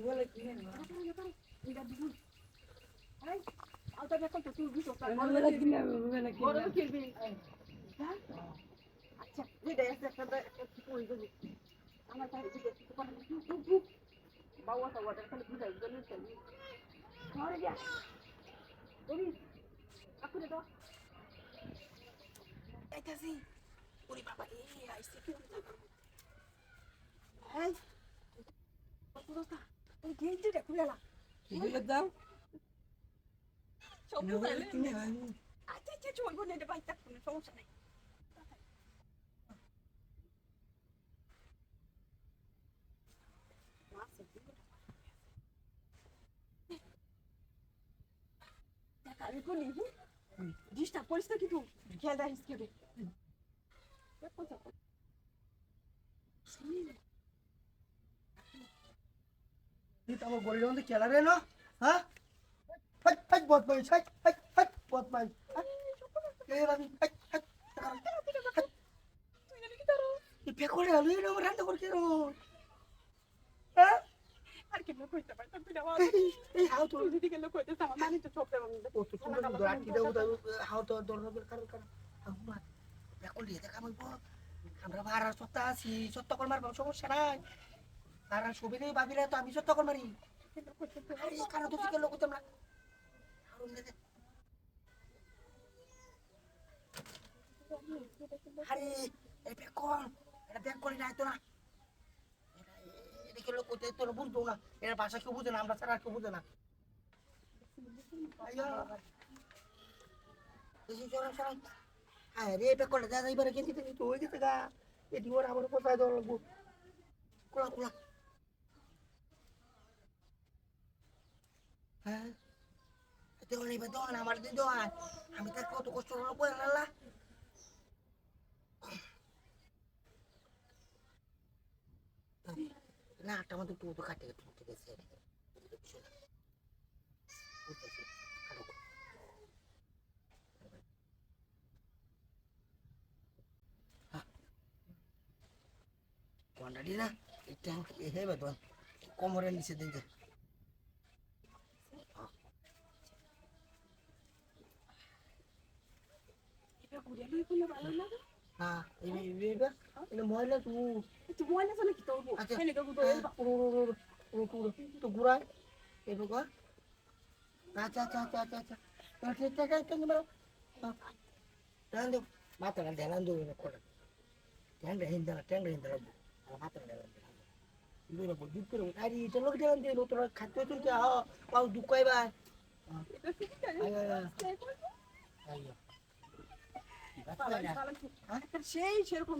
বলে কি না এটা দিবি এই আউটা দেখো তো তুই দিছো বলে কি না বলে কি না খেলবি হ্যাঁ আচ্ছা এটা একটা কই দেবো আমার তাই দিকে একটু করে বাবা তো ওটা খালি বুঝাই গেল চলি ধরে যা ওই আকুরে দাও আইতাছি ওরে বাবা আইছে কি এই দোস্তা তুই গেঞ্জিটা খুলে না খুলে দাও সব খুলে কিনে ভাই আচ্ছা আচ্ছা চলবো না এটা বাইতে কোনো সমস্যা নাই আমি কোনি ডিস্টা পরিস্থিতি কিন্তু খেয়াল রাখিস কেবে তুই তো আমার গরিবের মধ্যে খেলা রে না হ্যাঁ হাট হাট বদমাইশ হাট হাট হাট বদমাইশ এই আমি হাট হাট তুই পেকড়ে আলু এনে আমার রান্না করে কেন হ্যাঁ আর কি লোক হইতে পারে তুই না এই হাও তো যদি গেল কইতে আমার মানে তো চোখে বন্ধ ও তো তুমি রাখি দাও দাও হাও তো দরকার কারণ আমরা পেকড় দিয়ে দেখা আমি আমরা ভাড়া সত্তা আছি সত্য কর মারব সমস্যা নাই তারা সুবিধে ভাবিলে তো আমি সত্য কর মারি আরে কারণ তো কি লোক তোমরা আরে এই পেকড় এটা ব্যাগ করে নাই তো না এদিকে লোক কোথায় তোর বুঝবো না এর ভাষা কেউ বুঝে না আমরা ছাড়া কেউ বুঝে না হ্যাঁ রে পেকড় যা এবারে গেছি তো হয়ে গেছে গা এটি ওর আমার কোথায় দেওয়া লাগবো খোলা খোলা হ্যাঁ দেওয়ান এবার দেওয়ান আমার দিয়ে দেওয়ান আমি তার কত কষ্ট হলো বলে না না একটা আমাদের একটু তো কাটে ঠিক আছে কোয়ান্টাটি না এটা হে বেতন কোমরের নিচে দিন এটা ঘুরে লই কোন ভালো লাগে হ্যাঁ এই এটা ময়লা তুই বলে চলে কি করব এনে তো তো ঘুরাই এই বাবা আচ্ছা আচ্ছা আচ্ছা আচ্ছা আচ্ছা ঠিক আছে কেন বলো ধ্যান দে মাথা ধ্যান দে করে ধ্যান হিন্দা মাথা ধ্যান দূরে বল দুধ করে আরে এটা লোক ধ্যান দে তোরা খাতে তুই কি পাও দুকাই ভাই সেই সেরকম